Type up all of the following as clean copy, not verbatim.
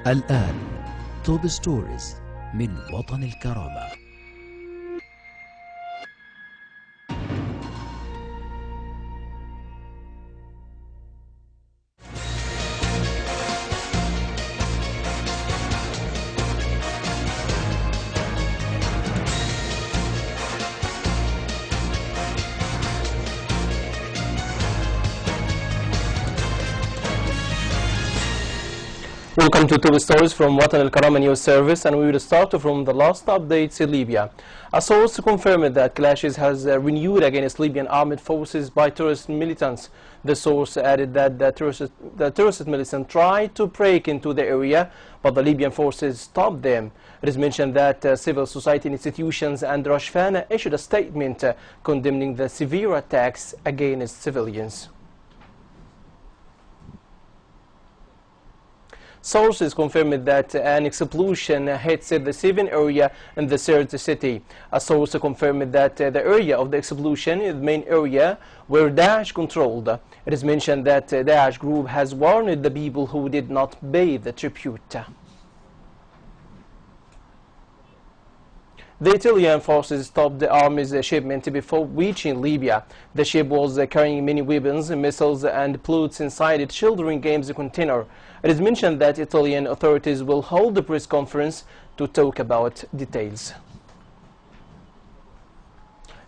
الآن توب ستوريز من وطن الكرامة. Welcome to Top Stories from Watan الكرامة News Service, and we will start from the last updates in Libya. A source confirmed that clashes has renewed against Libyan armed forces by terrorist militants. The source added that the terrorist militants tried to break into the area, but the Libyan forces stopped them. It is mentioned that civil society institutions and Rashfana issued a statement condemning the severe attacks against civilians. Sources confirmed that an explosion hit the civilian area in the third city. A source confirmed that the area of the explosion is the main area where Daesh controlled. It is mentioned that Daesh group has warned the people who did not pay the tribute. The Italian forces stopped the army's shipment before reaching Libya. The ship was carrying many weapons, missiles and bullets inside a children's games container. It is mentioned that Italian authorities will hold a press conference to talk about details.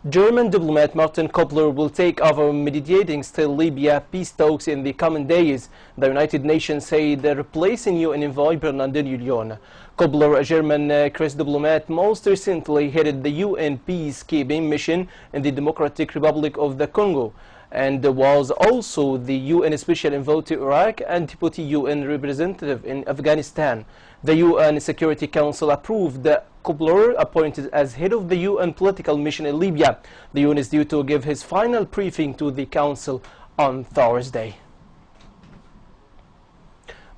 German diplomat Martin Kobler will take over mediating still Libya peace talks in the coming days, the United Nations said, replacing UN envoy Bernardino Leon. Kobler, a German Chris diplomat, most recently headed the UN peacekeeping mission in the Democratic Republic of the Congo, and was also the UN Special Envoy to Iraq and Deputy UN Representative in Afghanistan. The UN Security Council approved Kobler appointed as head of the UN political mission in Libya. The UN is due to give his final briefing to the Council on Thursday.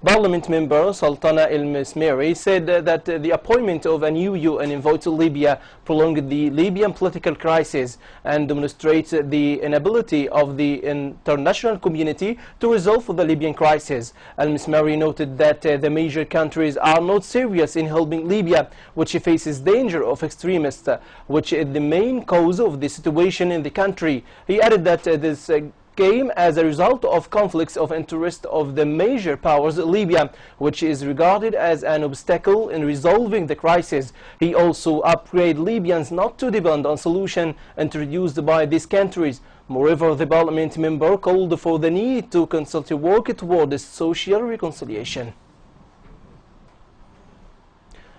Parliament member Sultana El-Mesmeri said that the appointment of a new UN envoy to Libya prolonged the Libyan political crisis and demonstrates the inability of the international community to resolve the Libyan crisis. El-Mesmeri noted that the major countries are not serious in helping Libya, which faces danger of extremists, which is the main cause of the situation in the country. He added that this came as a result of conflicts of interest of the major powers in Libya, which is regarded as an obstacle in resolving the crisis. He also upgraded Libyans not to depend on solutions introduced by these countries. Moreover, the parliament member called for the need to constantly work towards social reconciliation.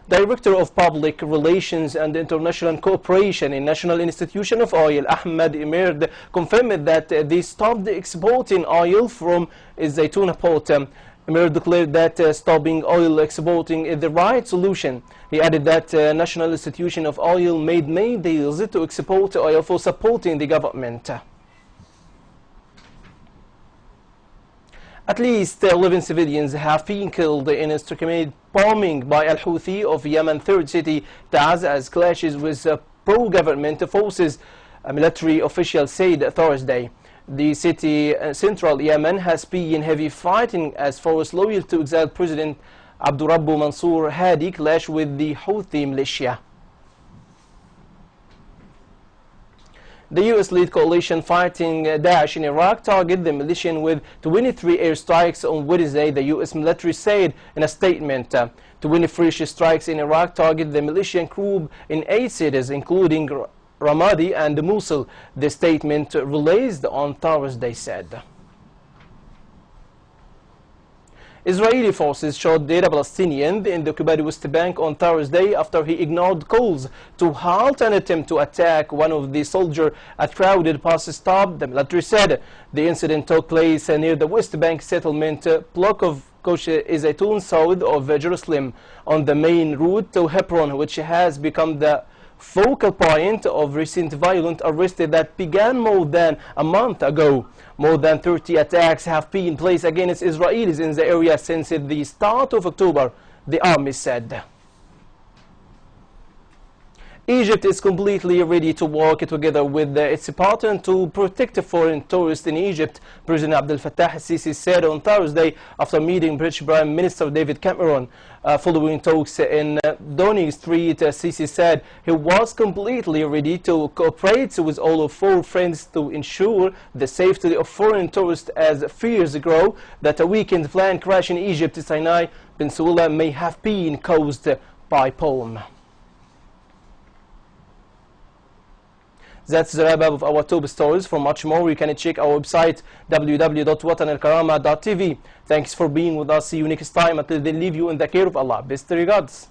Director of Public Relations and International Cooperation in National Institution of Oil, Ahmed Emerd, confirmed that they stopped exporting oil from Zaytuna port. Emerd declared that stopping oil exporting is the right solution. He added that National Institution of Oil made many deals to export oil for supporting the government. At least 11 civilians have been killed in a indiscriminate bombing by Al-Houthi of Yemen's third city, Taz, as clashes with pro-government forces, a military official said Thursday. The city, central Yemen, has been heavy fighting as forces loyal to exiled President Abdurrabbu Mansour Hadi clash with the Houthi militia. The U.S.-led coalition fighting Daesh in Iraq targeted the militia with 23 airstrikes on Wednesday, the U.S. military said in a statement. 23 strikes in Iraq targeted the militia group in 8 cities, including Ramadi and Mosul, the statement released on Thursday said. Israeli forces shot dead a Palestinian in the occupied West Bank on Thursday after he ignored calls to halt an attempt to attack one of the soldiers at crowded bus stop, the military said. The incident took place near the West Bank settlement block of Kosh Zaytun south of Jerusalem on the main route to Hebron, which has become the focal point of recent violent arrests that began more than a month ago. More than 30 attacks have been placed against Israelis in the area since the start of October, the army said. Egypt is completely ready to work together with its partner to protect foreign tourists in Egypt, President Abdel Fattah al-Sisi said on Thursday after meeting British Prime Minister David Cameron. Following talks in Downing Street, Sisi said he was completely ready to cooperate with all of four friends to ensure the safety of foreign tourists as fears grow that a weekend plane crash in Egypt, Sinai Peninsula, may have been caused by palm. That's the wrap-up of our top stories. For much more, you can check our website www.watanelkarama.tv. Thanks for being with us. See you next time. Until then, leave you in the care of Allah. Best regards.